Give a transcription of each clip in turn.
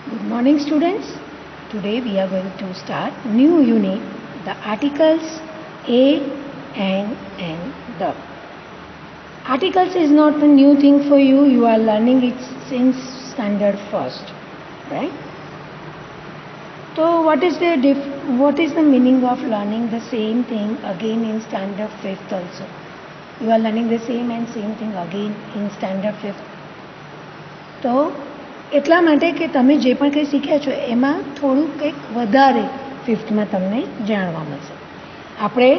Good morning, students. Today we are going to start new unit, the articles a and the. Articles is not a new thing for you. You are learning it since standard first, right? So what is the meaning of learning the same thing again in standard fifth also? You are learning the same thing again in standard fifth. તો એટલા માટે કે તમે જે પણ કંઈ શીખ્યા છો એમાં થોડું કંઈક વધારે ફિફ્થમાં તમને જાણવા મળશે. આપણે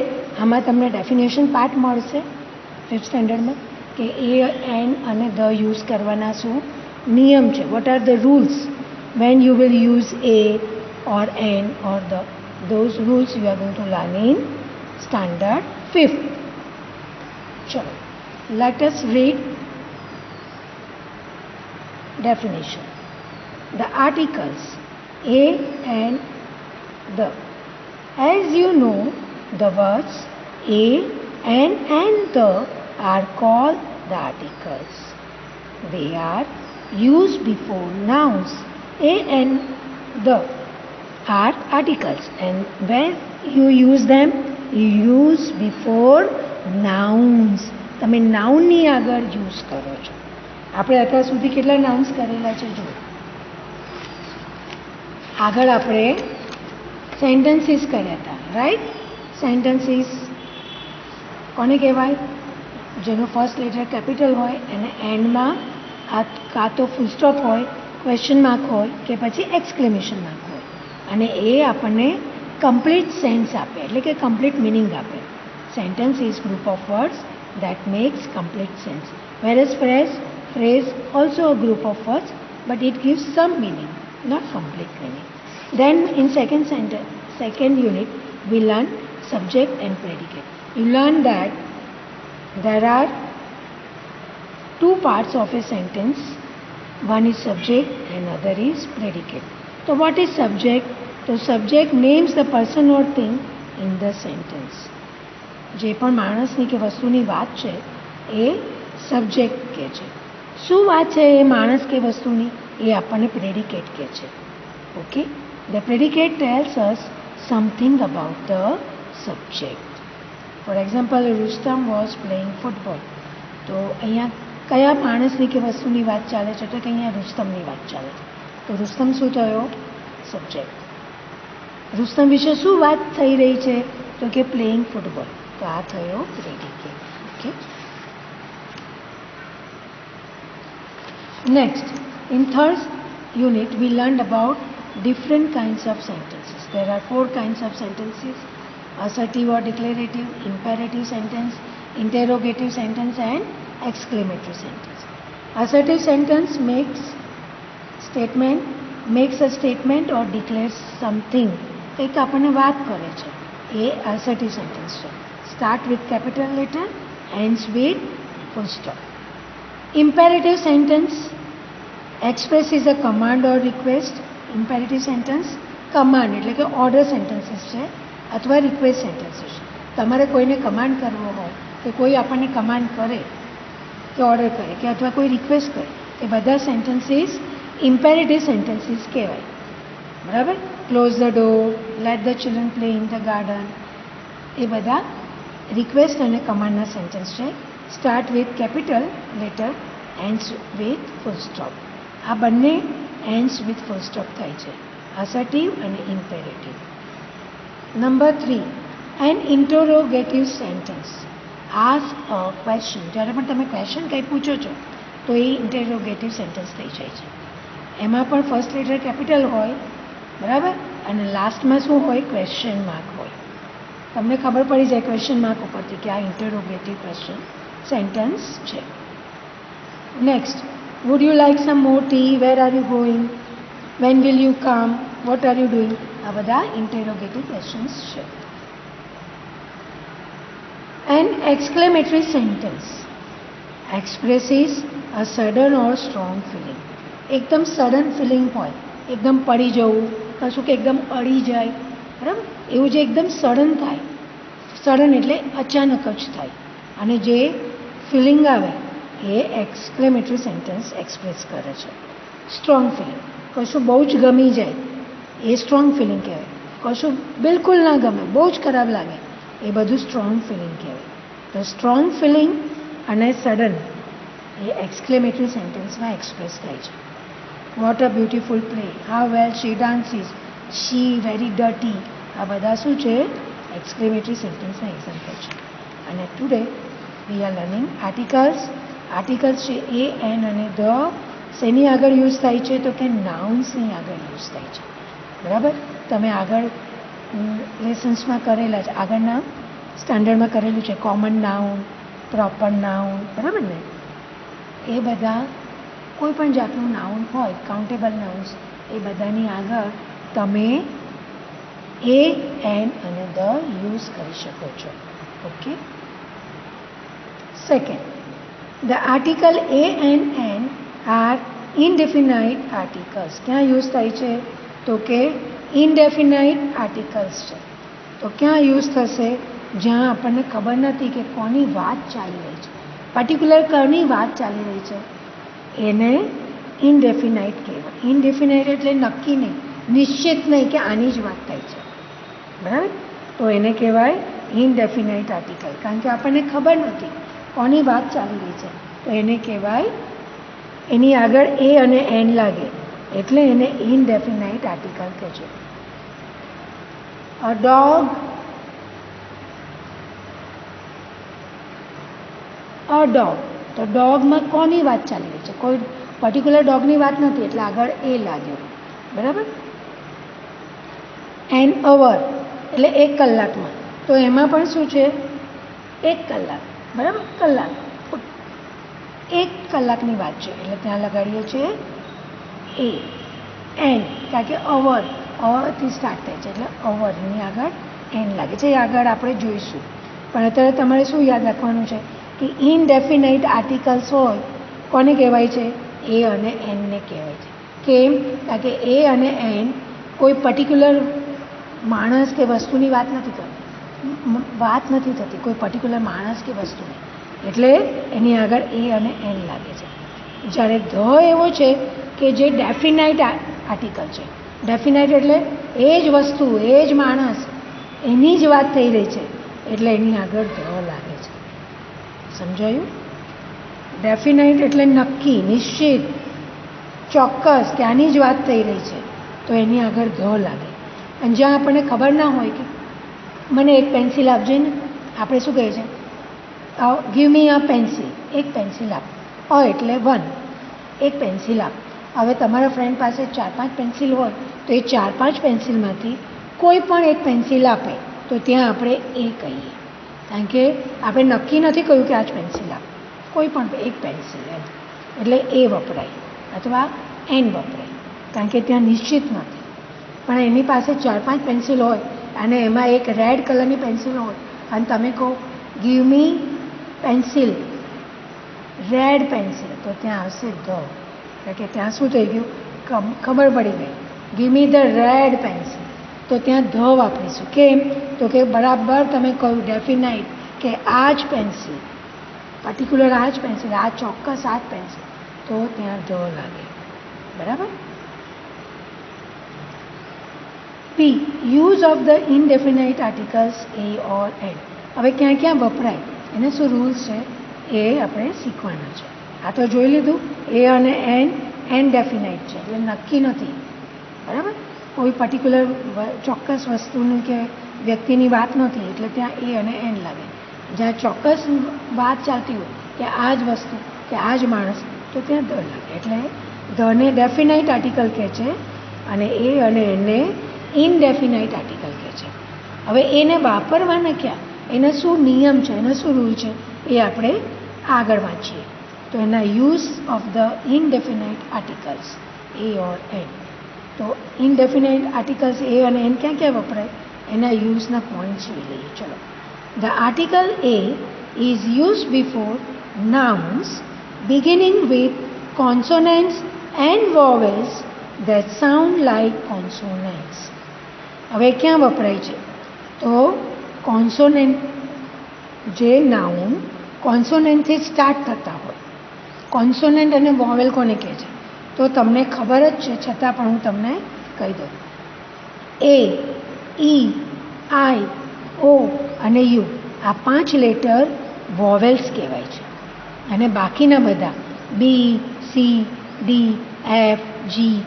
આમાં તમને ડેફિનેશન પાર્ટ મળશે ફિફ્થ સ્ટેન્ડર્ડમાં કે એ એન અને ધ યુઝ કરવાના શું નિયમ છે. What are the rules when you will use A or n or the. Those rules you are going to learn in standard 5th. Chalo, let us read definition. The articles a and the. As you know, the words a and the are called the articles. They are used before nouns. A and the are articles, and when you use them, you use before nouns. તમે નાઉનની આગળ use કરો છો. આપણે અત્યાર સુધી કેટલા nouns કરેલા છે જો આગળ આપણે સેન્ટેન્સીસ કર્યા હતા, રાઈટ? સેન્ટેન્સીસ કોને કહેવાય? જેનું ફર્સ્ટ લેટર કેપિટલ હોય અને એન્ડમાં કાં તો ફૂલ સ્ટોપ હોય, ક્વેશ્ચન માર્ક હોય કે પછી એક્સક્લેમેશન માર્ક હોય અને એ આપણને કમ્પ્લીટ સેન્સ આપે, એટલે કે કમ્પ્લીટ મિનિંગ આપે. Sentence is group of words that makes complete sense, whereas phrase also a group of words but it gives some meaning, not complete meaning. Then in second unit we learn subject and predicate. You learn that there are two parts of a sentence. One is subject and other is predicate. So what is subject? So subject names the person or thing in the sentence. જે પણ માણસની કે વસ્તુની વાત છે એ subject કહે છે. શું વાત છે એ માણસ કે વસ્તુની એ આપણને પ્રેડિકેટ કહે છે. Okay, the predicate tells us something about the subject. For example, Rustam was playing football. તો અહીંયા કયા માણસની કે વસ્તુની વાત ચાલે છે? તો કે અહીંયા રુસ્તમની વાત ચાલે છે. તો રુસ્તમ શું થયો? સબ્જેક્ટ. રુસ્તમ વિશે શું વાત થઈ રહી છે? તો કે પ્લેઇંગ ફૂટબોલ. તો આ થયો predicate. Okay, next in third unit we learn about different kinds of sentences. There are 4 kinds of sentences: assertive or declarative, imperative sentence, interrogative sentence and exclamatory sentence. Assertive sentence makes a statement or declares something. કંઈક આપણને વાત કરે છે એ assertive sentence છે. Start with capital letter, ends with full stop. Imperative sentence expresses a command or request. Imperative sentence command એટલે કે order sentences છે અથવા રિક્વેસ્ટ સેન્ટેન્સીસ છે. તમારે કોઈને કમાન્ડ કરવો હોય કે કોઈ આપણને કમાન્ડ કરે કે ઓર્ડર કરે કે અથવા કોઈ રિક્વેસ્ટ કરે, એ બધા સેન્ટેન્સીસ ઇમ્પેરેટિવ સેન્ટેન્સીસ કહેવાય. બરાબર? Close the door, let the children play in the garden, એ બધા રિક્વેસ્ટ અને કમાન્ડના સેન્ટેન્સ છે. Start with capital letter, ends with full stop. આ બંને ends with full stop થાય છે, assertive અને imperative. Number 3, an interrogative sentence. Ask a question. જ્યારે પણ તમે ક્વેશ્ચન કંઈ પૂછો છો તો એ ઇન્ટેરોગેટિવ સેન્ટેન્સ થઈ જાય છે. એમાં પણ ફર્સ્ટ લેટર કેપિટલ હોય, બરાબર, અને લાસ્ટમાં શું હોય? ક્વેશ્ચન માર્ક હોય. તમને ખબર પડી જાય ક્વેશ્ચન માર્ક ઉપરથી કે આ ઇન્ટેરોગેટિવ ક્વેશ્ચન સેન્ટેન્સ છે. Next, would you like some more tea? Where are you going? When will you come? What are you doing? આ બધા interrogative questions છે. An exclamatory sentence expresses a sudden or strong feeling. એકદમ sudden feeling હોય, એકદમ પડી જવું, કશું કે એકદમ અડી જાય, બરાબર, એવું જે એકદમ સડન થાય, સડન એટલે અચાનક જ થાય, અને જે ફિલિંગ આવે એ એક્સક્લેમેટરી સેન્ટેન્સ એક્સપ્રેસ કરે છે. Strong feeling. કશું બહુ જ ગમી જાય એ સ્ટ્રોંગ ફિલિંગ કહેવાય. કશું બિલકુલ ના ગમે, બહુ જ ખરાબ લાગે, એ બધું સ્ટ્રોંગ ફિલિંગ કહેવાય. તો સ્ટ્રોંગ ફિલિંગ અને સડન એ એક્સક્લેમેટરી સેન્ટેન્સમાં એક્સપ્રેસ થાય છે. What a beautiful play, how well she dances, she very dirty, આ બધા શું છે? એક્સક્લેમેટરી સેન્ટેન્સના એક્ઝામ્પલ છે. અને today we are learning articles. Articles છે એ, એન અને ધ. શેની આગળ યુઝ થાય છે? તો કે નાઉન્સની આગળ યુઝ થાય છે. બરાબર? તમે આગળ લેસન્સમાં કરેલા છે, આગળના સ્ટાન્ડર્ડમાં કરેલું છે, કોમન નાઉન, પ્રોપર નાઉન, બરાબર ને? એ બધા કોઈ પણ જાતનું નાઉન હોય, કાઉન્ટેબલ નાઉન્સ, એ બધાની આગળ તમે એ, એન અને ધ યુઝ કરી શકો છો. Okay. Second, the article a an an are indefinite articles. ક્યાં યુઝ થાય છે? તો કે ઇનડેફિનાઇટ આર્ટિકલ્સ છે. તો ક્યાં યુઝ થશે? જ્યાં આપણને ખબર નથી કે કોની વાત ચાલી રહી છે, પર્ટિક્યુલર કોની વાત ચાલી રહી છે, એને ઇનડેફિનાઇટ કહેવાય. ઇનડેફિનાઇટ એટલે નક્કી નહીં, નિશ્ચિત નહીં કે આની જ વાત થાય છે. બરાબર? તો એને કહેવાય ઇનડેફિનાઇટ આર્ટિકલ, કારણ કે આપણને ખબર નથી કોની વાત ચાલી રહી છે. તો એને કહેવાય, એની આગળ એ અને એન લાગે એટલે એને ઇનડેફિનાઇટ આર્ટિકલ કહે છે. A dog, a dog. તો ડોગમાં કોની વાત ચાલી રહી છે? કોઈ પર્ટિક્યુલર ડોગની વાત નથી એટલે આગળ એ લાગ્યો. બરાબર? એન અવર એટલે 1 કલાકમાં. તો એમાં પણ શું છે? 1 કલાક. બરાબર? કલાક. 1 કલાકની વાત છે એટલે ત્યાં લગાડીએ છીએ એ. એન, કારણ કે અવર, અવરથી સ્ટાર્ટ થાય છે એટલે અવરની આગળ એન લાગે છે. એ આગળ આપણે જોઈશું. પણ અત્યારે તમારે શું યાદ રાખવાનું છે કે ઇનડેફિનાઇટ આર્ટિકલ્સ હોય કોને કહેવાય છે? એ અને એનને કહેવાય છે. કેમ? કારણ કે એ અને એન કોઈ પર્ટિક્યુલર માણસ કે વસ્તુની વાત નથી થતી, કોઈ પર્ટિક્યુલર માણસ કે વસ્તુની, એટલે એની આગળ એ અને એન લાગે છે. જ્યારે ધ એવો છે કે જે ડેફિનાઇટ આર્ટિકલ છે. ડેફિનાઇટ એટલે એ જ વસ્તુ, એ જ માણસ, એની જ વાત થઈ રહી છે એટલે એની આગળ ધ લાગે છે. સમજાયું? ડેફિનાઇટ એટલે નક્કી, નિશ્ચિત, ચોક્કસ કે આની જ વાત થઈ રહી છે તો એની આગળ ધ લાગે. અને જ્યાં આપણને ખબર ના હોય કે મને એક પેન્સિલ આપજે ને, આપણે શું કહીએ છીએ? ગીવ મી અ પેન્સિલ, એક પેન્સિલ આપ. એટલે 1, એક પેન્સિલ આપ. હવે તમારા ફ્રેન્ડ પાસે 4-5 પેન્સિલ હોય તો એ 4-5 પેન્સિલમાંથી કોઈ પણ એક પેન્સિલ આપે તો ત્યાં આપણે એ કહીએ, કારણ કે આપણે નક્કી નથી કહ્યું કે આ જ પેન્સિલ આપ, કોઈ પણ એક પેન્સિલ એમ, એટલે એ વપરાય અથવા એન વપરાય, કારણ કે ત્યાં નિશ્ચિત નથી. પણ એની પાસે 4-5 પેન્સિલ હોય અને એમાં એક રેડ કલરની પેન્સિલ હોય અને તમે કહો give me pencil, red pencil, તો ત્યાં આવશે ધ. એટલે કે ત્યાં શું થઈ ગયું? ખબર પડી ગઈ. Give me the red pencil, તો ત્યાં ધ વાપરીશું. કેમ? તો કે બરાબર તમે કહ્યું ડેફિનાઇટ કે આ જ પેન્સિલ, પર્ટિક્યુલર આ જ પેન્સિલ, આ ચોક્કસ આ જ પેન્સિલ, તો ત્યાં ધ લાગે. બરાબર? P, use of the indefinite articles a or an. હવે ક્યાં ક્યાં વપરાય, એને શું રૂલ્સ છે એ આપણે શીખવાના છે. આ તો જોઈ લીધું, એ અને એન ઇનડેફિનાઇટ છે એટલે નક્કી નથી. બરાબર? કોઈ પર્ટિક્યુલર ચોક્કસ વસ્તુની કે વ્યક્તિની વાત નથી એટલે ત્યાં એ અને એન લાગે. જ્યાં ચોક્કસ વાત ચાલતી હોય કે આ જ વસ્તુ કે આ જ માણસ, તો ત્યાં ધ લાગે. એટલે ધને ડેફિનાઇટ આર્ટિકલ કહે છે અને એ અને એને ઇનડેફિનાઇટ આર્ટિકલ કહે છે. હવે એને વાપરવાના ક્યાં, એના શું નિયમ છે, એના શું રૂલ છે એ આપણે આગળ વાંચીએ. તો એના use of the indefinite articles a or an. તો ઇનડેફિનાઇટ આર્ટિકલ્સ એ અને એન ક્યાં ક્યાં વપરાય, એના યુઝના પોઈન્ટ્સ જોઈ લઈએ. ચલો. The article a is use before nouns beginning with consonants and vowels that sound like consonants. હવે ક્યાં વપરાય છે? તો કોન્સોનન્ટ, જે નાઉન કોન્સોનન્ટથી સ્ટાર્ટ થતા હોય. કોન્સોનન્ટ અને વોવેલ કોને કહે છે? તો તમને ખબર જ છે, છતાં પણ હું તમને કહી દઉં. એ, ઈ, આઈ, ઓ અને યુ આ 5 લેટર વોવેલ્સ કહેવાય છે. અને બાકીના બધા બી, સી, ડી, એફ, જી,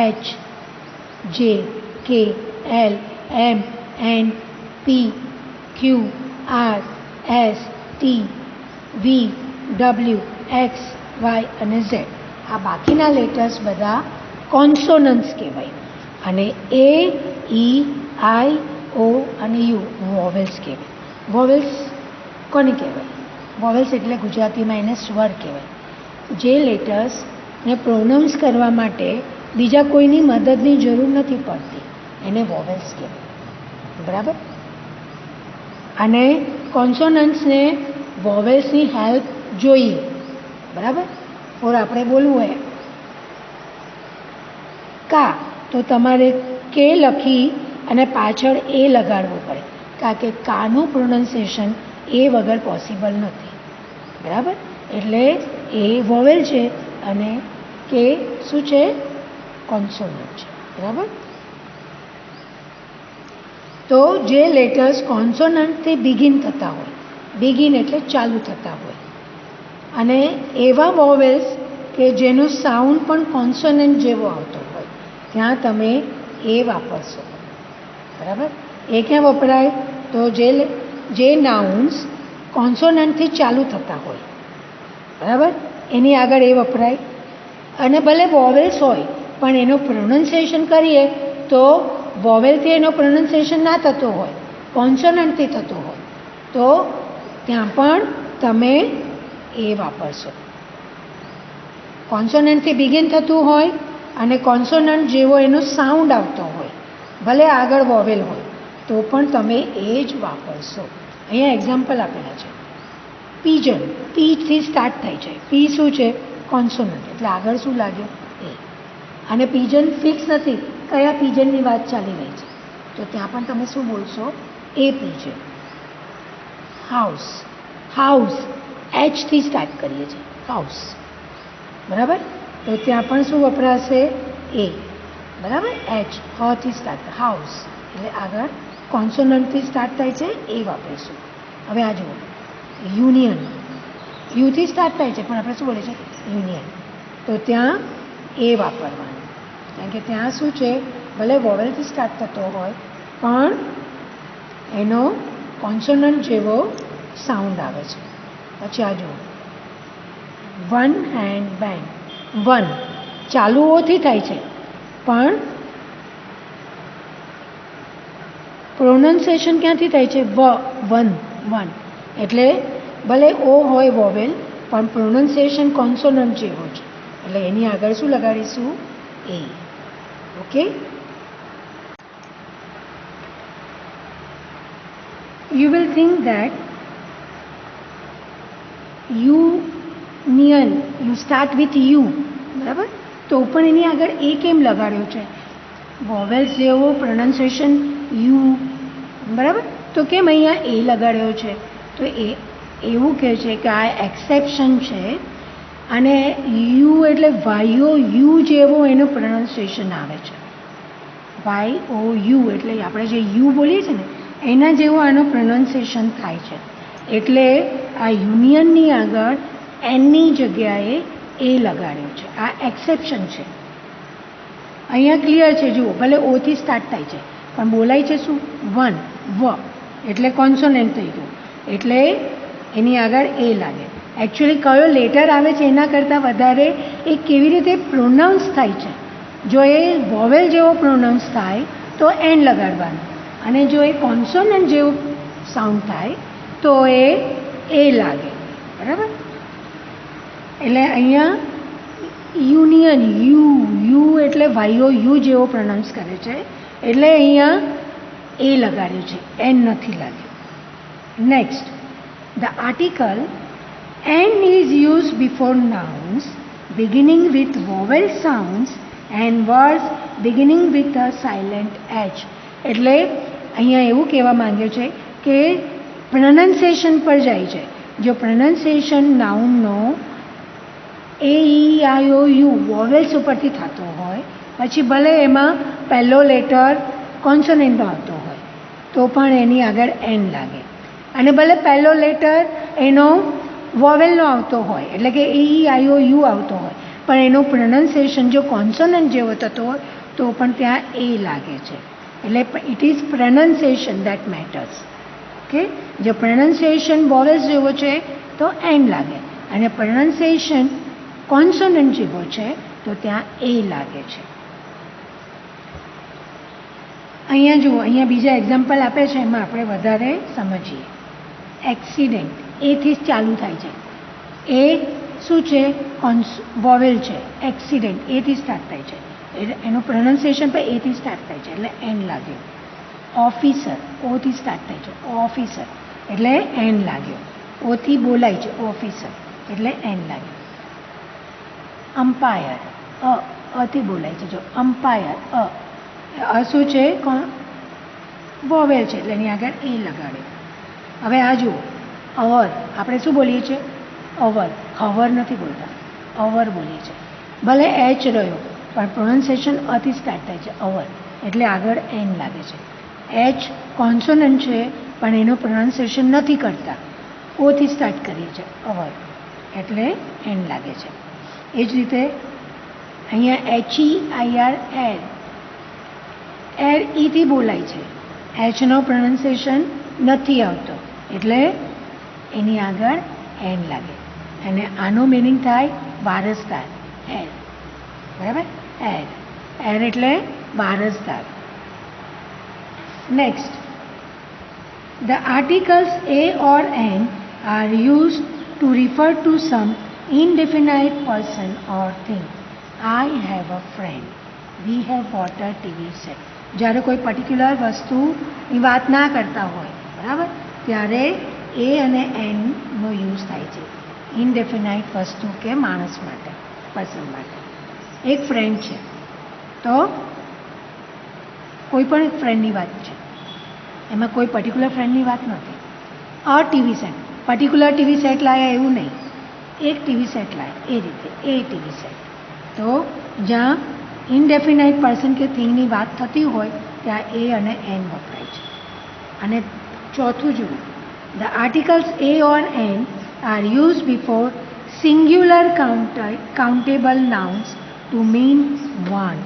એચ, જે, કે, એલ, એમ, એન, પી, ક્યુ, આર, એસ, ટી, વી, ડબલ્યુ, એક્સ, વાય અને ઝેડ આ બાકીના લેટર્સ બધા કોન્સોનન્ટ્સ કહેવાય. અને એ, ઈ, આઈ, ઓ અને યુ વોવેલ્સ કહેવાય. વોવેલ્સ કોને કહેવાય? વોવેલ્સ એટલે ગુજરાતીમાં એને સ્વર કહેવાય. જે લેટર્સને પ્રોનાઉન્સ કરવા માટે બીજા કોઈની મદદની જરૂર નથી પડતી એને વોવેલ્સ કહેવાય. બરાબર? અને કોન્સોનન્ટ્સને વોવેલ્સની હેલ્પ જોઈએ. બરાબર? ઓર આપણે બોલવું હોય કા તો તમારે કે લખી અને પાછળ એ લગાડવું પડે, કારણ કે કાનું પ્રોનાઉન્સિએશન એ વગર પોસિબલ નથી. બરાબર? એટલે એ વોવેલ છે અને કે શું છે? કોન્સોનન્ટ છે. બરાબર? તો જે લેટર્સ કોન્સોનન્ટથી બિગિન થતા હોય, બિગિન એટલે ચાલુ થતા હોય, અને એવા વોવેલ્સ કે જેનો સાઉન્ડ પણ કોન્સોનન્ટ જેવો આવતો હોય ત્યાં તમે એ વાપરશો. બરાબર? એ ક્યાં વપરાય? તો જે નાઉન્સ કોન્સોનન્ટથી ચાલુ થતા હોય, બરાબર, એની આગળ એ વપરાય. અને ભલે વોવેલ્સ હોય પણ એનું પ્રોનાઉન્સિએશન કરીએ તો વોવેલથી એનો પ્રોનાઉન્સિએશન ના થતો હોય, કોન્સોનન્ટથી થતો હોય, તો ત્યાં પણ તમે એ વાપરશો. કોન્સોનન્ટથી બિગિન થતું હોય અને કોન્સોનન્ટ જેવો એનો સાઉન્ડ આવતો હોય, ભલે આગળ વોવેલ હોય, તો પણ તમે એ જ વાપરશો. અહીંયા એક્ઝામ્પલ આપેલા છે. પીજન, પીથી સ્ટાર્ટ થાય છે. પી શું છે? કોન્સોનન્ટ, એટલે આગળ શું લાગ્યું? એ. અને પીજન ફિક્સ નથી કયા પીજનની વાત ચાલી રહી છે, તો ત્યાં પણ તમે શું બોલશો? એ પીજન. હાઉસ, હાઉસ એચથી સ્ટાર્ટ કરીએ છીએ, હાઉસ. બરાબર? તો ત્યાં પણ શું વપરાશે? એ. બરાબર? એચ, હથી સ્ટાર્ટ, હાઉસ એટલે આગળ કોન્સોનન્ટથી સ્ટાર્ટ થાય છે, એ વાપરીશું. હવે આ જુઓ, યુનિયન, યુથી સ્ટાર્ટ થાય છે પણ આપણે શું બોલીએ છીએ? યુનિયન. તો ત્યાં એ વાપરવાનું, કારણ કે ત્યાં શું છે? ભલે વોવેલથી સ્ટાર્ટ થતો હોય પણ એનો કોન્સોનન્ટ જેવો સાઉન્ડ આવે છે. પછી આ જુઓ, વન હેન્ડ બેન્ડ. વન ચાલુ ઓથી થાય છે પણ પ્રોનાઉન્સિએશન ક્યાંથી થાય છે? One, one. એટલે ભલે ઓ હોય વોવેલ પણ પ્રોનાઉન્સિએશન કોન્સોનન્ટ જેવો છે, એટલે એની આગળ શું લગાડીશું? એ. Okay? You will think that union, you start with U, બરાબર? તો પણ એની આગળ એ કેમ લગાડ્યો છે? વોવેલ્સ જેવો પ્રોનાઉન્સિએશન યુ, બરાબર? તો કેમ અહીંયા એ લગાડ્યો છે? તો એ એવું કહે છે કે આ એક્સેપ્શન છે અને યુ એટલે વાયો યુ જેવો એનું પ્રોનાઉન્સિએશન આવે છે. વાય ઓ યુ એટલે આપણે જે યુ બોલીએ છીએ ને એના જેવો આનો પ્રોનાઉન્સિએશન થાય છે. એટલે આ યુનિયનની આગળ એનની જગ્યાએ એ લગાડ્યો છે. આ એક્સેપ્શન છે. અહીંયા ક્લિયર છે, જુઓ, ભલે ઓથી સ્ટાર્ટ થાય છે પણ બોલાય છે શું? વન, વ એટલે કોન્સોનન્ટ થઈ ગયું, એટલે એની આગળ એ લાગે. એકચ્યુઅલી કયો લેટર આવે છે એના કરતાં વધારે એ કેવી રીતે પ્રોનાઉન્સ થાય છે. જો એ વોવેલ જેવો પ્રોનાઉન્સ થાય તો એન લગાડવાનું, અને જો એ કોન્સોનન્ટ જેવું સાઉન્ડ થાય તો એ લાગે. બરાબર? એટલે અહીંયા યુનિયન, યુ એટલે વાયો યુ જેવો પ્રોનાઉન્સ કરે છે, એટલે અહીંયા એ લગાડ્યું છે, એન નથી લાગ્યું. Next, the article an is use before nouns beginning with vowel sounds and words beginning with a silent h. એટલે અહીંયા એવું કહેવા માંગ્યું છે કે પ્રોનાઉન્સિએશન પર જાય છે. જો pronunciation નાઉનનો A E I O you vowels ઉપરથી થતો હોય, પછી ભલે એમાં પહેલો લેટર કોન્સોનન્ટનો આવતો હોય તો પણ એની આગળ એન લાગે, અને ભલે પહેલો લેટર એનો વોવેલનો આવતો હોય, એટલે કે એ ઈ આઈ ઓ યુ આવતો હોય, પણ એનું પ્રોનન્સિએશન જો કોન્સોનન્ટ જેવો થતો હોય તો પણ ત્યાં એ લાગે છે. એટલે it is પ્રોનન્સિએશન that matters. Okay, જો પ્રોનન્સિએશન વોવેલ્સ જેવો છે તો એન લાગે, અને પ્રોનન્સિએશન કોન્સોનન્ટ જેવો છે તો ત્યાં એ લાગે છે. અહીંયા જુઓ, અહીંયા બીજા એક્ઝામ્પલ આપે છે, એમાં આપણે વધારે સમજીએ. એક્સિડન્ટ એથી જ ચાલુ થાય છે. એ શું છે? વોવેલ છે. એક્સિડન્ટ એથી સ્ટાર્ટ થાય છે, એનું પ્રોનન્સિએશન પણ એથી સ્ટાર્ટ થાય છે એટલે એન લાગ્યો. ઓફિસર ઓથી સ્ટાર્ટ થાય છે, ઓફિસર એટલે એન લાગ્યો. ઓથી બોલાય છે ઓફિસર એટલે એન લાગ્યો. અમ્પાયર અથી બોલાય છે, જો અમ્પાયર શું છે? વોવેલ છે એટલે એની આગળ એ લગાડ્યો. હવે આ જુઓ, અવર આપણે શું બોલીએ છીએ? અવર. ખબર નથી બોલતા, અવર બોલીએ છીએ. ભલે એચ રહ્યો પણ પ્રોનન્સિએશન અથી સ્ટાર્ટ થાય છે, અવર એટલે આગળ એન લાગે છે. એચ કોન્સોનન્ટ છે પણ એનું પ્રોનન્સિએશન નથી કરતા, ઓથી સ્ટાર્ટ કરીએ છીએ, અવર એટલે એન લાગે છે. એ જ રીતે અહીંયા H E I R heir, heir ઈથી બોલાય છે, એચનો પ્રોનન્સિએશન નથી આવતો એટલે એની આગળ એન લાગે, અને આનો મિનિંગ થાય વારસદાર. એર, બરાબર? એર, એર એટલે વારસદાર. Next, the articles a or an are used to refer to some indefinite person or thing. I have a friend. We have bought a TV set. જ્યારે કોઈ પર્ટિક્યુલર વસ્તુની વાત ના કરતા હોય, બરાબર, ત્યારે એ અને એનનો યુઝ થાય છે ઇનડેફિનાઇટ વસ્તુ કે માણસ માટે, પર્સન માટે. એક ફ્રેન્ડ છે તો કોઈ પણ ફ્રેન્ડની વાત છે, એમાં કોઈ પર્ટિક્યુલર ફ્રેન્ડની વાત નથી. આ TV set, particular TV set લાયા એવું નહીં, એક ટીવી સેટ લાય એ રીતે, એ ટીવી સેટ. તો જ્યાં ઇનડેફિનાઇટ પર્સન કે થિંગની વાત થતી હોય ત્યાં એ અને એન વપરાય છે. અને ચોથું જુઓ, the articles a or an are use before singular countable nouns to mean one.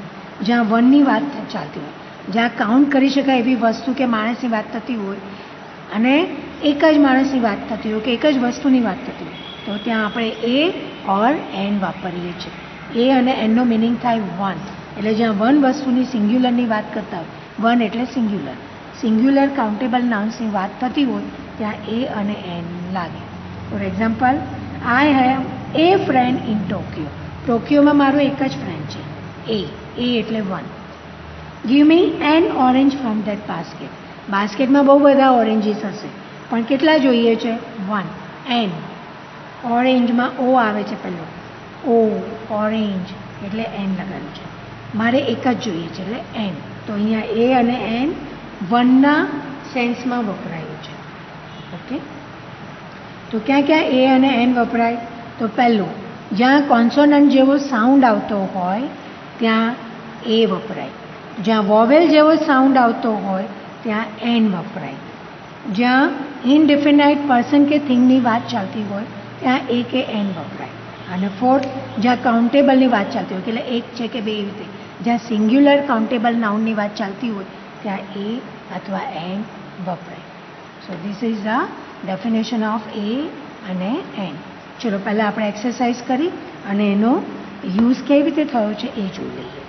જ્યાં વનની વાત ચાલતી હોય, જ્યાં કાઉન્ટ કરી શકાય એવી વસ્તુ કે માણસની વાત થતી હોય, અને એક જ માણસની વાત થતી હોય કે એક જ વસ્તુની વાત થતી હોય, તો ત્યાં આપણે એ ઓર એન વાપરીએ છીએ. એ અને એનનો મિનિંગ થાય વન, એટલે જ્યાં વન વસ્તુની સિંગ્યુલરની વાત કરતા હોય, વન એટલે સિંગ્યુલર, સિંગ્યુલર કાઉન્ટેબલ નાઉન્સની વાત થતી હોય ત્યાં એ અને એન લાગે. For example, I have a friend in Tokyo. ટોક્યોમાં મારો એક જ ફ્રેન્ડ છે, એ એટલે one. Give me an orange from that basket. બાસ્કેટમાં બહુ બધા ઓરેન્જીસ હશે પણ કેટલા જોઈએ છે? વન. એન, ઓરેન્જમાં ઓ આવે છે પહેલો, ઓ ઓરેન્જ એટલે એન લગાવ્યું છે. મારે એક જ જોઈએ છે એટલે એન. તો અહીંયા એ અને એન વનના સેન્સમાં વપરાયું છે. ઓકે, તો ક્યાં ક્યાં એ અને એન વપરાય? તો પહેલું, જ્યાં કોન્સોનન્ટ જેવો સાઉન્ડ આવતો હોય ત્યાં એ વપરાય. જ્યાં વોવેલ જેવો સાઉન્ડ આવતો હોય ત્યાં એન વપરાય. જ્યાં ઇનડિફિનાઇટ પર્સન કે થિંગની વાત ચાલતી હોય ત્યાં એ કે એન વપરાય. અને ફોર્થ, જ્યાં કાઉન્ટેબલની વાત ચાલતી હોય, એટલે એક છે કે બે, એવી રીતે જ્યાં સિંગ્યુલર કાઉન્ટેબલ નાઉનની વાત ચાલતી હોય ત્યાં એ અથવા એન વપરાય. So this is the definition of a અને એન. ચલો પહેલાં આપણે એક્સરસાઇઝ કરી અને એનો યુઝ કેવી રીતે થયો છે એ જોઈ લઈએ.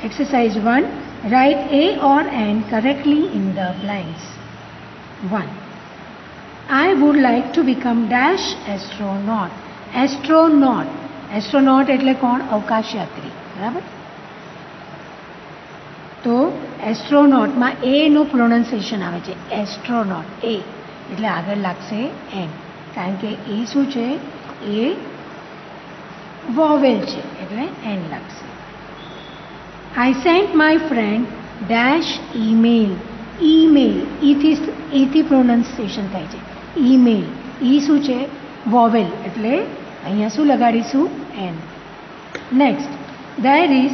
Exercise 1, right a or an correctly in the blanks. 1. I would like to become dash astronaut. Astronaut, astronaut એટલે કોણ? અવકાશયાત્રી, બરાબર. તો એસ્ટ્રોનોટમાં એનું પ્રોનન્સિએશન આવે છે એસ્ટ્રોનોટ, એ એટલે આગળ લાગશે એન, કારણ કે એ શું છે? એ વોવેલ છે એટલે એન લાગશે. I sent my friend dash email. Email, ઈથી પ્રોનન્સિએશન થાય છે ઈમેલ. ઈ શું છે? વોવેલ એટલે અહીંયા શું લગાડીશું? N. Next, there is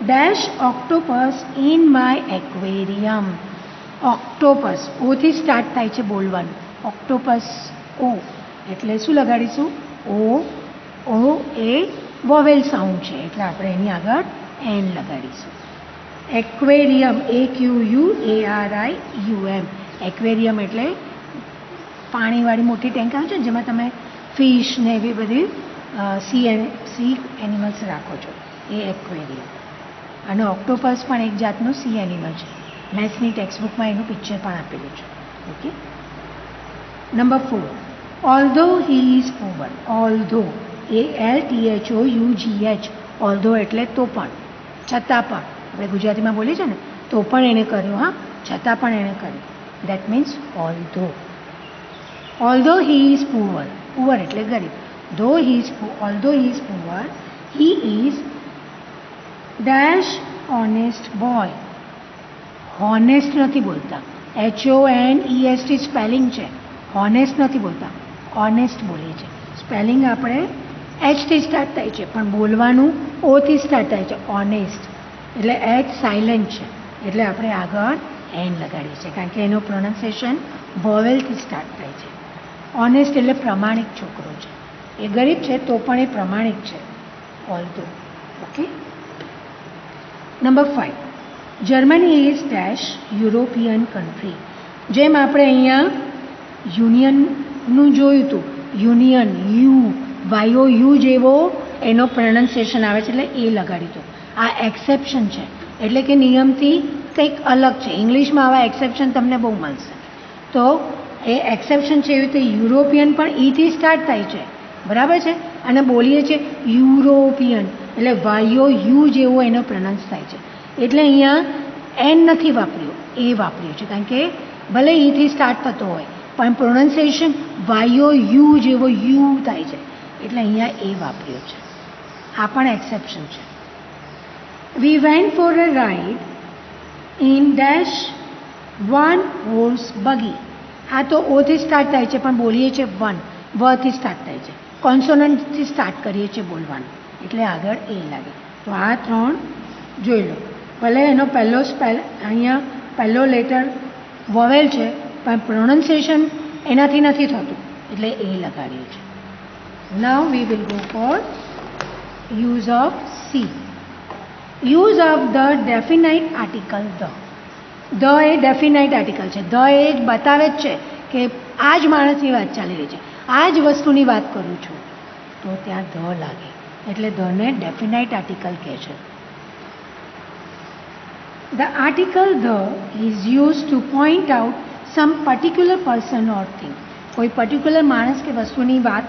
dash octopus in my aquarium. Octopus O થી સ્ટાર્ટ થાય છે બોલવાનું. ઓક્ટોપસ O એટલે શું લગાડીશું? O એ વોવેલ સાઉન્ડ છે એટલે આપણે એની આગળ N લગાડીશું. Aquarium AQUARIUM. એક્વેરિયમ એટલે પાણીવાળી મોટી ટેન્ક આવે છે ને જેમાં તમે ફિશ ને એવી બધી સી એનિમલ્સ રાખો છો, એ એક્વેરિયમ. અને ઓક્ટોપસ પણ એક જાતનું સી એનિમલ છે. મેથ્સની ટેક્સ્ટબુકમાં એનું પિક્ચર પણ આપેલું છે. Okay. Number 4, although he is poor. Although ALTHOUGH. Although એટલે તો પણ, છતાં પણ. આપણે ગુજરાતીમાં બોલીએ છીએ ને, તો પણ એણે કર્યું, હા, છતાં પણ એણે કર્યું. That means although. Although he is poor. Poor એટલે ગરીબ. Although he is poor, he is dash honest boy. Honest નથી બોલતા. HONEST સ્પેલિંગ છે. હોનેસ્ટ નથી બોલતા, ઓનેસ્ટ બોલીએ છીએ. સ્પેલિંગ આપણે H થી સ્ટાર્ટ થાય છે પણ બોલવાનું O થી સ્ટાર્ટ થાય છે. ઓનેસ્ટ એટલે H સાયલેન્ટ છે એટલે આપણે આગળ N લગાડીએ છીએ કારણ કે એનું પ્રોનાઉન્સિએશન વોવેલથી સ્ટાર્ટ થાય છે. ઓનેસ્ટ એટલે પ્રમાણિક છોકરો છે. એ ગરીબ છે તો પણ એ પ્રમાણિક છે. Although. Okay. Number 5, Germany is dash European country. જેમ આપણે અહીંયા યુનિયનનું જોયું હતું, યુનિયન YOU જેવો એનો પ્રોનાઉન્સિએશન આવે છે એટલે એ લગાડી દો. આ એક્સેપ્શન છે એટલે કે નિયમથી કંઈક અલગ છે. ઇંગ્લિશમાં આવા એક્સેપ્શન તમને બહુ મળશે. તો એ એક્સેપ્શન છે એવી રીતે યુરોપિયન પણ ઈથી સ્ટાર્ટ થાય છે, બરાબર છે, અને બોલીએ છીએ યુરોપિયન એટલે YOU જેવો એનો પ્રોનાઉન્સ થાય છે. એટલે અહીંયા N નથી વાપર્યું, એ વાપર્યું છે કારણ કે ભલે ઈથી સ્ટાર્ટ થતો હોય પણ પ્રોનાઉન્સિએશન YOU જેવો યુ થાય છે એટલે અહીંયા એ વાપર્યો છે. આ પણ એક્સેપ્શન છે. We went for a ride in dash one horse buggy. આ તો O થી સ્ટાર્ટ થાય છે પણ બોલીએ છીએ વથી સ્ટાર્ટ થાય છે. કોન્સોનન્ટથી સ્ટાર્ટ કરીએ છીએ બોલવાનું એટલે આગળ એ લાગે. તો આ 3 જોઈ લો. ભલે એનો અહીંયા પહેલો લેટર વોવેલ છે પણ પ્રોનાઉન્સિએશન એનાથી નથી થતું એટલે એ લગાડીએ છીએ. Now we will go for use of C. Use of the definite article the. એ ડેફિનાઇટ આર્ટિકલ છે. એ જ બતાવે જ છે કે આ જ માણસની વાત ચાલી રહી છે, આ જ વસ્તુની વાત કરું છું, તો ત્યાં ધ લાગે એટલે ધને ડેફિનાઇટ આર્ટિકલ કહે છે. The article the is used to point out some particular person or thing. કોઈ પર્ટિક્યુલર માણસ કે વસ્તુની વાત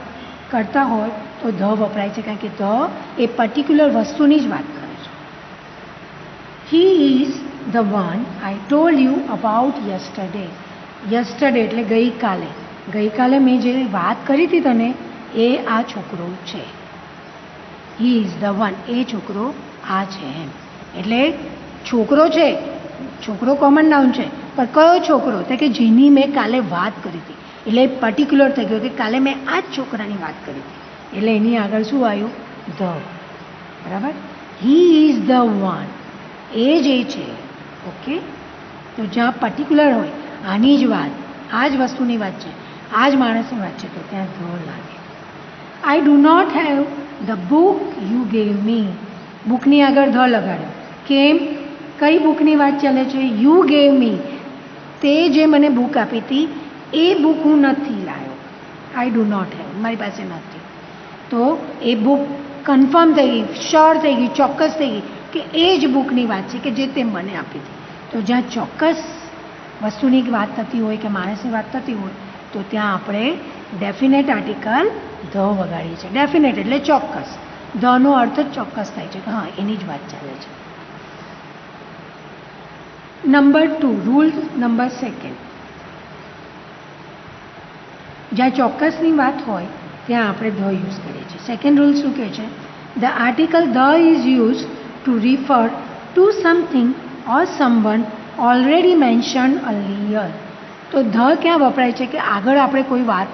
કરતા હોય તો ધ વપરાય છે કારણ કે એ પર્ટિક્યુલર વસ્તુની જ વાત કરે છે. He is the one I told you about yesterday. Yesterday એટલે ગઈકાલે. ગઈકાલે મેં જે વાત કરી હતી તને એ આ છોકરો છે. He is the one. એ છોકરો આ છે એમ. એટલે છોકરો છે, છોકરો કોમન નાઉન છે પણ કયો છોકરો? તો કે જેની મેં કાલે વાત કરી હતી એટલે પર્ટિક્યુલર થઈ ગયો કે કાલે મેં આ જ છોકરાની વાત કરી હતી એટલે એની આગળ શું આવ્યું? ધ. બરાબર. He is the one. એ જ એ છે. ઓકે. તો જ્યાં પર્ટિક્યુલર હોય આની જ વાત, આ જ વસ્તુની વાત છે, આ જ માણસની વાત છે તો ત્યાં ધ લાગે. I do not have the book you gave me. બુકની આગળ ધ લગાડ્યો. કેમ? કઈ બુકની વાત ચાલે છે? You gave me. તે જે મને બુક આપી હતી એ બુક હું નથી લાવ્યો. આઈ ડુ નોટ હેવ, મારી પાસે નથી. તો એ બુક કન્ફર્મ થઈ ગઈ, શ્યોર થઈ ગઈ, ચોક્કસ થઈ ગઈ કે એ જ બુકની વાત છે કે જે તે મને આપી હતી. તો જ્યાં ચોક્કસ વસ્તુની વાત થતી હોય કે માણસની વાત થતી હોય તો ત્યાં આપણે ડેફિનેટ આર્ટિકલ ધ વગાડીએ છીએ. ડેફિનેટ એટલે ચોક્કસ. ધનો અર્થ જ ચોક્કસ થાય છે કે હા એની જ વાત ચાલે છે. Number 2, rule number 2. જ્યાં ચોક્કસની વાત હોય ત્યાં આપણે ધ યુઝ કરીએ છીએ. સેકન્ડ રૂલ શું કહે છે? The article the is use to refer to something or someone already mention earlier. તો ધ ક્યાં વપરાય છે કે આગળ આપણે કોઈ વાત,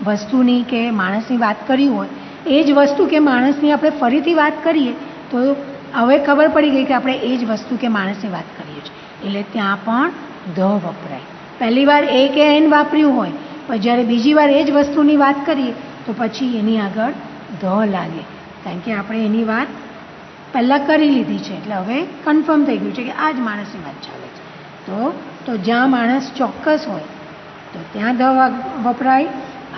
વસ્તુની કે માણસની વાત કરી હોય એ જ વસ્તુ કે માણસની આપણે ફરીથી વાત કરીએ તો હવે ખબર પડી ગઈ કે આપણે એ જ વસ્તુ કે માણસની વાત કરીએ છીએ, એટલે ત્યાં પણ ધ વપરાય. પહેલી વાર એ કે એન વાપર્યું હોય, પણ જ્યારે બીજી વાર એ જ વસ્તુની વાત કરીએ તો પછી એની આગળ ધ લાગે, કારણ કે આપણે એની વાત પહેલાં કરી લીધી છે, એટલે હવે કન્ફર્મ થઈ ગયું છે કે આ જ માણસની વાત ચાલે છે. તો જ્યાં માણસ ચોક્કસ હોય તો ત્યાં ધ વપરાય,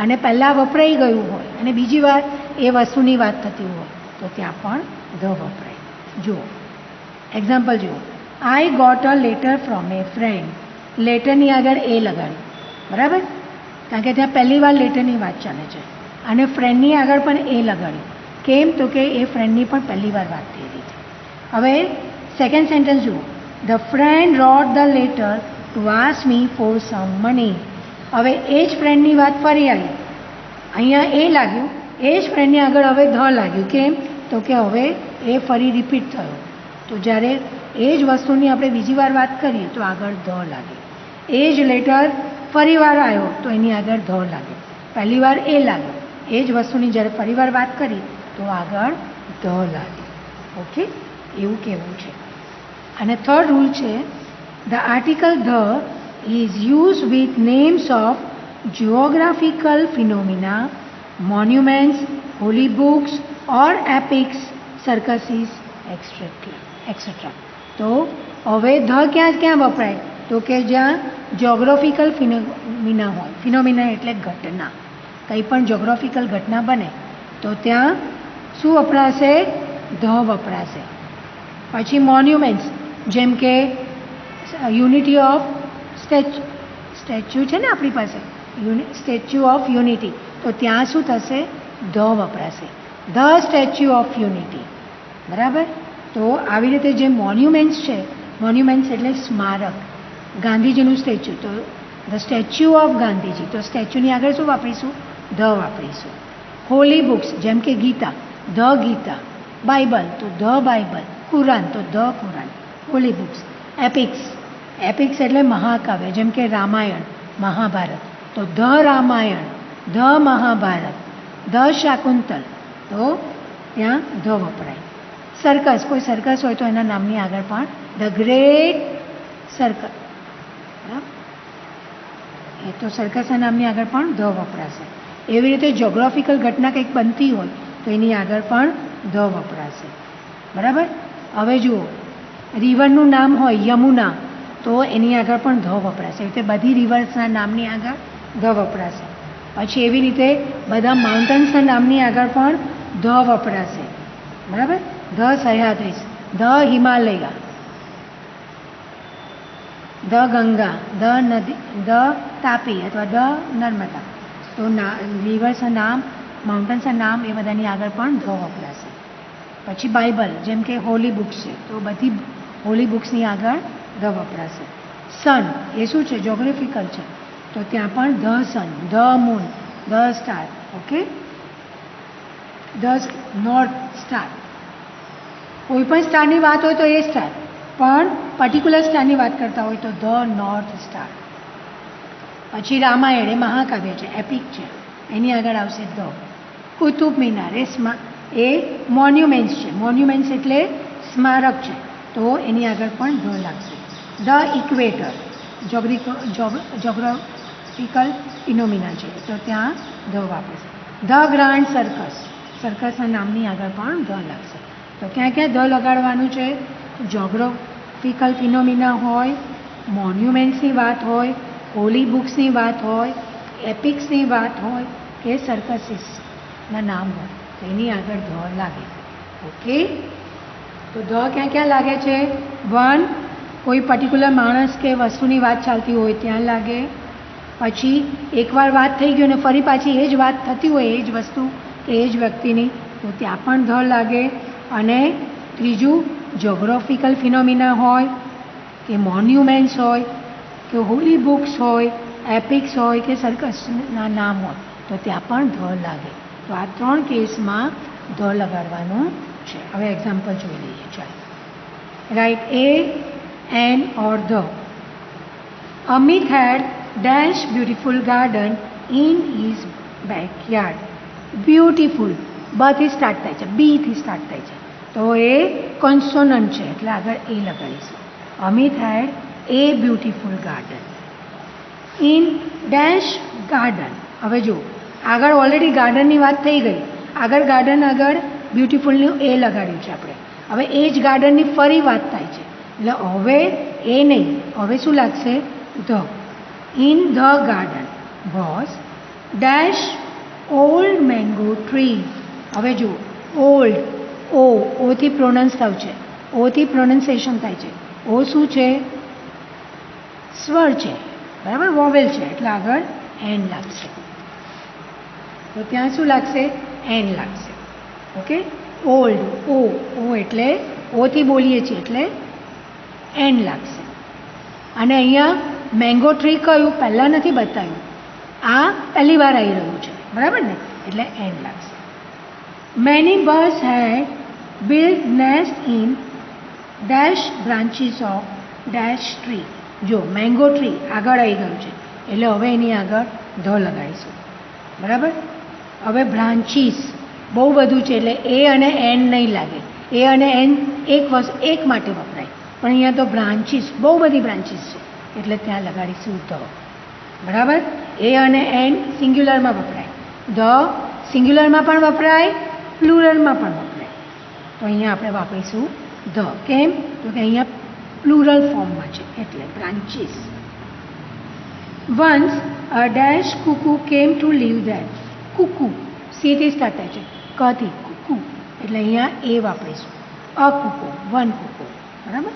અને પહેલાં વપરાઈ ગયું હોય અને બીજી વાર એ વસ્તુની વાત થતી હોય તો ત્યાં પણ ધ વપરાય. જુઓ એક્ઝામ્પલ જુઓ. I got a letter from a friend. લેટરની આગળ એ લગાડ્યું, બરાબર, કારણ કે ત્યાં પહેલી વાર લેટરની વાત ચાલે છે, અને ફ્રેન્ડની આગળ પણ એ લગાડ્યું. કેમ? તો કે એ ફ્રેન્ડની પણ પહેલી વાર વાત થઈ રહી છે. હવે સેકન્ડ સેન્ટેન્સ જુઓ. The friend wrote the letter to ask me for some money. હવે એ જ ફ્રેન્ડની વાત ફરી આવી, અહીંયા એ લાગ્યું, એ જ ફ્રેન્ડની આગળ હવે ધ લાગ્યું. કેમ? તો કે હવે એ ફરી રિપીટ થયો, તો જ્યારે એ જ વસ્તુની આપણે બીજી વાર વાત કરીએ તો આગળ ધ લાગે. એ જ લેટર ફરી વાર આવ્યો તો એની આગળ ધ લાગે. પહેલી વાર એ લાગ્યો, એ જ વસ્તુની જ્યારે ફરી વાર વાત કરી તો આગળ ધ લાગે. ઓકે, એવું કહેવું છે. અને થર્ડ રૂલ છે, the article the is use with names of geographical phenomena, monuments, holy books or epics, circuses, etc. તો હવે ધ ક્યાં વપરાય? તો કે જ્યાં જોગ્રાફિકલ ફિનોમિના હોય. ફિનોમિના એટલે ઘટના, કંઈ પણ જોગ્રાફિકલ ઘટના બને તો ત્યાં શું વપરાશે? ધ વપરાશે. પછી મોન્યુમેન્ટ્સ, જેમ કે યુનિટી ઓફ સ્ટેચ્યુ છે ને આપણી પાસે, સ્ટેચ્યુ ઓફ યુનિટી, તો ત્યાં શું થશે? ધ વપરાશે. ધ સ્ટેચ્યુ ઓફ યુનિટી, બરાબર. તો આવી રીતે જે મોન્યુમેન્ટ્સ છે, મોન્યુમેન્ટ્સ એટલે સ્મારક, ગાંધીજીનું સ્ટેચ્યુ, તો ધ સ્ટેચ્યુ ઓફ ગાંધીજી, તો સ્ટેચ્યુની આગળ શું વાપરીશું? ધ વાપરીશું. હોલી બુક્સ, જેમ કે ગીતા, ધ ગીતા. બાઇબલ, તો ધ બાઇબલ. કુરાન, તો the Quran. Holy books. Epics, epics એટલે મહાકાવ્ય, જેમ કે રામાયણ, મહાભારત, તો the Ramayana, the Mahabharata. The Shakuntala, તો ત્યાં ધ વપરાય. સર્કસ, કોઈ સર્કસ હોય તો એના નામની આગળ પણ ધ ગ્રેટ સર્કસ, એ તો સર્કસના નામની આગળ પણ ધ વપરાશે. એવી રીતે જોગ્રાફિકલ ઘટના કંઈક બનતી હોય તો એની આગળ પણ ધ વપરાશે, બરાબર. હવે જુઓ, રિવરનું નામ હોય યમુના, તો એની આગળ પણ ધ વપરાશે. એવી રીતે બધી રિવર્સના નામની આગળ ધ વપરાશે. પછી એવી રીતે બધા માઉન્ટેન્સના નામની આગળ પણ ધ વપરાશે, બરાબર. The Sahyadris, the Himalaya, the Ganga, the નદી, ધ તાપી અથવા ધ નર્મદા. તો રિવર્સના નામ, માઉન્ટેન્સના નામ, એ બધાની આગળ પણ ધ વપરાશે. પછી બાઇબલ, જેમ કે હોલી બુક્સ છે, તો બધી હોલી બુક્સની આગળ ધ વપરાશે. સન, એ શું છે? જોગ્રાફિકલ છે, તો ત્યાં પણ the sun, the moon, the star. Okay, the north star, કોઈ પણ સ્ટારની વાત હોય તો એ સ્ટાર, પણ પર્ટિક્યુલર સ્ટારની વાત કરતા હોય તો ધ નોર્થ સ્ટાર. પછી રામાયણ, એ મહાકાવ્ય છે, એપિક છે, એની આગળ આવશે the. Qutub Minar, A monuments છે, મોન્યુમેન્ટ્સ એટલે સ્મારક છે, તો એની આગળ પણ ધ લાગશે. ધ ઇક્વેટર, જોગ્રાફિકલ ફિનોમિના છે, તો ત્યાં ધ વાપરશે. ધ ગ્રાન્ડ સર્કસ, સર્કસના નામની આગળ પણ ધ લાગશે. તો ક્યાં ધ લગાડવાનું છે? જોગ્રાફિકલ ફિનોમિના હોય, મોન્યુમેન્ટ્સની વાત હોય, હોલી બુક્સની વાત હોય, એપિક્સની વાત હોય કે સર્કસીસના નામ હોય, તો એની આગળ ધ લાગે. ઓકે, તો ધ ક્યાં લાગે છે? વન, કોઈ પર્ટિક્યુલર માણસ કે વસ્તુની વાત ચાલતી હોય ત્યાં લાગે. પછી એકવાર વાત થઈ ગઈ અને ફરી પાછી એ જ વાત થતી હોય, એ જ વસ્તુ કે એ જ વ્યક્તિની, તો ત્યાં પણ ધ લાગે. અને ત્રીજું, જોગ્રાફિકલ ફિનોમિના હોય કે મોન્યુમેન્ટ્સ હોય કે હોલી બુક્સ હોય, એપિક્સ હોય કે સર્કસના નામ હોય, તો ત્યાં પણ ધ લાગે. તો આ 3 કેસમાં ધ લગાડવાનું છે. હવે એક્ઝામ્પલ જોઈ લઈએ. ચાલો, write a an or the. Amit had dash beautiful garden in his backyard. Beautiful, બથી સ્ટાર્ટ થાય છે, બીથી સ્ટાર્ટ થાય છે, તો એ કોન્સોનન્ટ છે એટલે આગળ એ લગાડીશું. Amit had a beautiful garden. In dash garden. હવે જુઓ આગળ ઓલરેડી ગાર્ડનની વાત થઈ ગઈ, આગળ ગાર્ડન આગળ બ્યુટીફુલનું એ લગાડ્યું છે આપણે. હવે એ જ ગાર્ડનની ફરી વાત થાય છે એટલે હવે એ નહીં, હવે શું લાગશે? The. In the garden was dash old mango tree. હવે જુઓ ઓલ્ડ, ઓથી પ્રોનાઉન્સ થયું છે, ઓથી પ્રોનાઉન્સિએશન થાય છે. ઓ શું છે? સ્વર છે, બરાબર, વોવેલ છે એટલે આગળ એન લાગશે. તો ત્યાં શું લાગશે? એન લાગશે. ઓકે. ઓલ્ડ, ઓ એટલે ઓથી બોલીએ છીએ એટલે એન લાગશે. અને અહીંયા મેંગો ટ્રી કયું પહેલાં નથી બતાવ્યું, આ પહેલી વાર આવી રહ્યું છે, બરાબર ને, એટલે એન લાગશે. Many birds had built nest in dash branches of dash tree. જો મેંગો ટ્રી આગળ આવી ગયું છે એટલે હવે એની આગળ ધ લગાડીશું, બરાબર. હવે બ્રાન્ચીસ બહુ બધું છે એટલે એ અને એન નહીં લાગે. એ અને એન એક માટે વપરાય, પણ અહીંયા તો બ્રાન્ચીસ, બહુ બધી બ્રાન્ચીસ છે એટલે ત્યાં લગાડીશું ધ, બરાબર. એ અને એન સિંગ્યુલરમાં વપરાય, ધ સિંગ્યુલરમાં પણ વપરાય, પ્લુરલમાં પણ વપરાય. તો અહીંયા આપણે વાપરીશું ધ. કેમ? તો કે અહીંયા પ્લુરલ ફોર્મમાં છે એટલે branches. Once a dash cuckoo came to live there. Cuckoo સીથી સ્ટાર્ટ થાય છે, કથી, કુકુ એટલે અહીંયા એ વાપરીશું. અ કુકુ, વન કુકુ, બરાબર.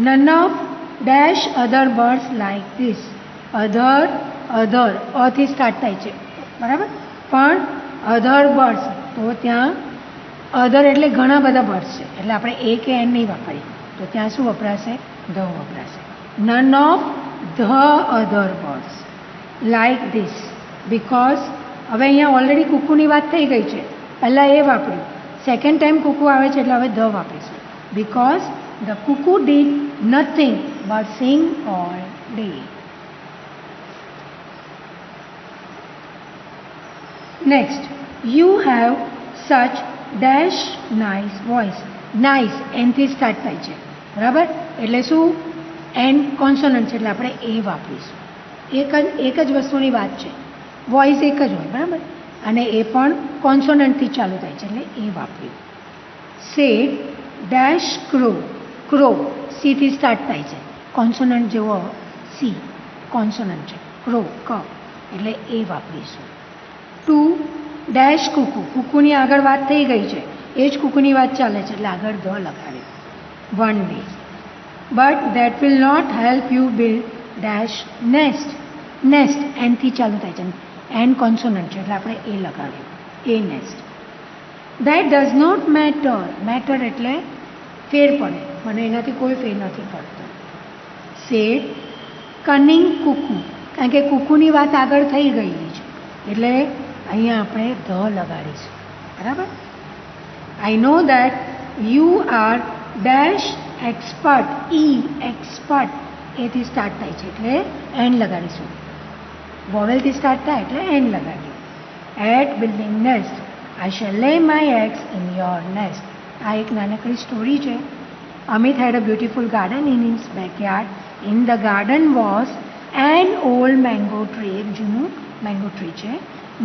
None of dash other birds like this. Other, અથી સ્ટાર્ટ થાય છે, બરાબર, પણ અધર બર્ડ્સ, તો ત્યાં અધર એટલે ઘણા બધા બર્ડ્સ છે એટલે આપણે એ કે એન નહીં વાપરીએ, તો ત્યાં શું વપરાશે? ધ વપરાશે. None of the other birds like this. Because હવે અહીંયા ઓલરેડી કુકુની વાત થઈ ગઈ છે, પહેલાં એ વાપર્યું, સેકન્ડ ટાઈમ કુકુ આવે છે એટલે હવે ધ વાપરીશું. Because the cuckoo did nothing but sing all day. Next, you have such dash nice voice. Nice એનથી સ્ટાર્ટ થાય છે, બરાબર, એટલે શું? એન કોન્સોનન્ટ છે એટલે આપણે એ વાપરીશું. એક જ વસ્તુની વાત છે, વોઇસ એક જ હોય, બરાબર, અને એ પણ કોન્સોનન્ટથી ચાલુ થાય છે એટલે એ વાપર્યું. Said dash crow. ક્રો સીથી સ્ટાર્ટ થાય છે, કોન્સોનન્ટ જેવો સી કોન્સોનન્ટ છે, ક્રો ક એટલે એ વાપરીશું. ટુ ડેશ કુકુ. કુકુની આગળ વાત થઈ ગઈ છે, એ જ કુકુની વાત ચાલે છે એટલે આગળ ધ લગાડ્યું. One day. But that will not help you build dash nest. Nest એનથી ચાલુ થાય છે, એન કોન્સોનન્ટ છે એટલે આપણે એ લગાડ્યું, a nest. That does not matter. Matter એટલે ફેર પડે, મને એનાથી કોઈ ફેર નથી પડતો. Said cunning cuckoo. કારણ કે કુકુની વાત આગળ થઈ ગયેલી છે એટલે અહીંયા આપણે ધ લગાડીશું, બરાબર. I know that you are dash expert. E expert એથી સ્ટાર્ટ થાય છે એટલે એન લગાડીશું. વોવેલથી સ્ટાર્ટ થાય એટલે એન લગાડ્યું. At building nest. I shall lay my eggs in your nest. આ એક નાનકડી સ્ટોરી છે. Amit had a beautiful garden in his backyard. In the garden was an old mango tree. એક જૂનું મેંગો ટ્રી છે.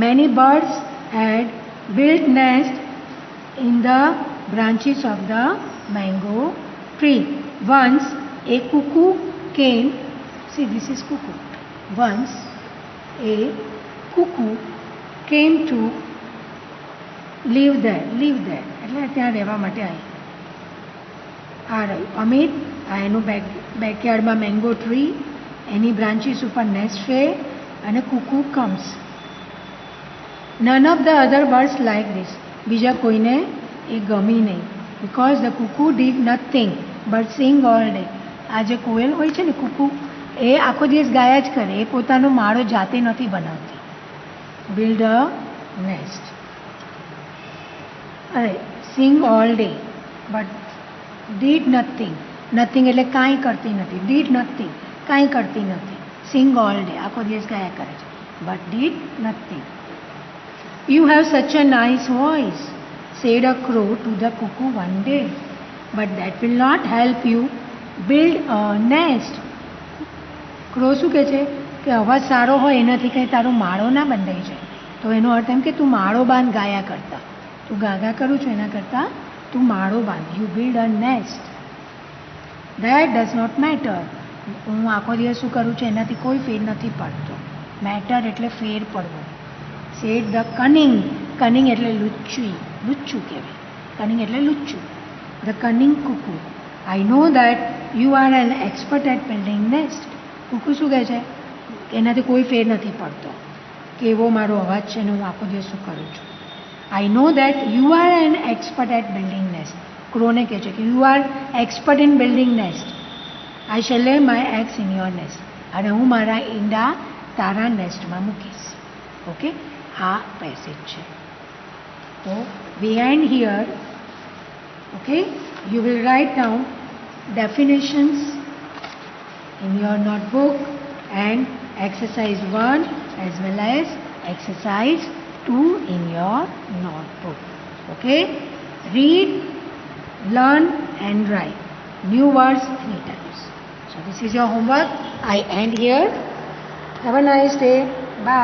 Many birds had built nest in the branches of the mango tree. Once a cuckoo came. See, this is cuckoo. Once a cuckoo came to live there. Live there એટલે ત્યાં રહેવા માટે આવી. આ રહ્યું અમિત, આ એનું બેકયાર્ડમાં મેંગો ટ્રી, એની બ્રાન્ચીસ ઉપર નેસ્ટ છે અને cuckoo comes. None of the other birds like this. બીજા કોઈને એ ગમી નહીં. Because the cuckoo did nothing but sing all day. આ જે કોયલ હોય છે ને કુકુ, એ આખો દિવસ ગાયા જ કરે, એ પોતાનો માળો જાતે નથી બનાવતી. Build a nest. અરે sing all day but did nothing. Nothing એટલે કાંઈ કરતી નથી. ડીડ નથિંગ કાંઈ કરતી નથી. સિંગ ઓલ ડે આખો દિવસ ગાયા કરે છે, but did nothing. You have such a nice voice, said a crow to the cuckoo one day. But that will not help you build a nest. Crow શું કહે છે કે અવાજ સારો હોય એનાથી કંઈ તારો માળો ના બંધાઈ જાય. તો એનો અર્થ એમ કે તું માળો બાંધ ગાયા કરતાં. તું ગાગા કરું છું એના કરતાં તું માળો બાંધ. You build a nest. That does not matter. હું આખો દિવસ શું કરું છું એનાથી કોઈ ફેર નથી પડતો. મેટર એટલે ફેર પડવો. Sad the cunning. કનિંગ એટલે લુચ્ચું કહેવાય. કનિંગ એટલે લુચ્ચું. The cunning cuckoo. I know that you are an expert at building nest. Cuckoo શું કહે છે એનાથી કોઈ ફેર નથી પડતો કે એવો મારો અવાજ છે ને હું આખો દિવસ શું કરું છું. I know that you are an expert at building nest. ક્રોને કહે છે કે you are expert in building nest. I shall lay my eggs in your nest. અને હું મારા ઈંડા તારા નેસ્ટમાં મૂકીશ. ઓકે, આ પેસેજ છે. તો we end here. Okay, you will write down definitions in your notebook and exercise 1 as well as exercise 2 in your notebook. Okay, read, learn and write new words 3 times. So this is your homework. I end here. Have a nice day. Bye.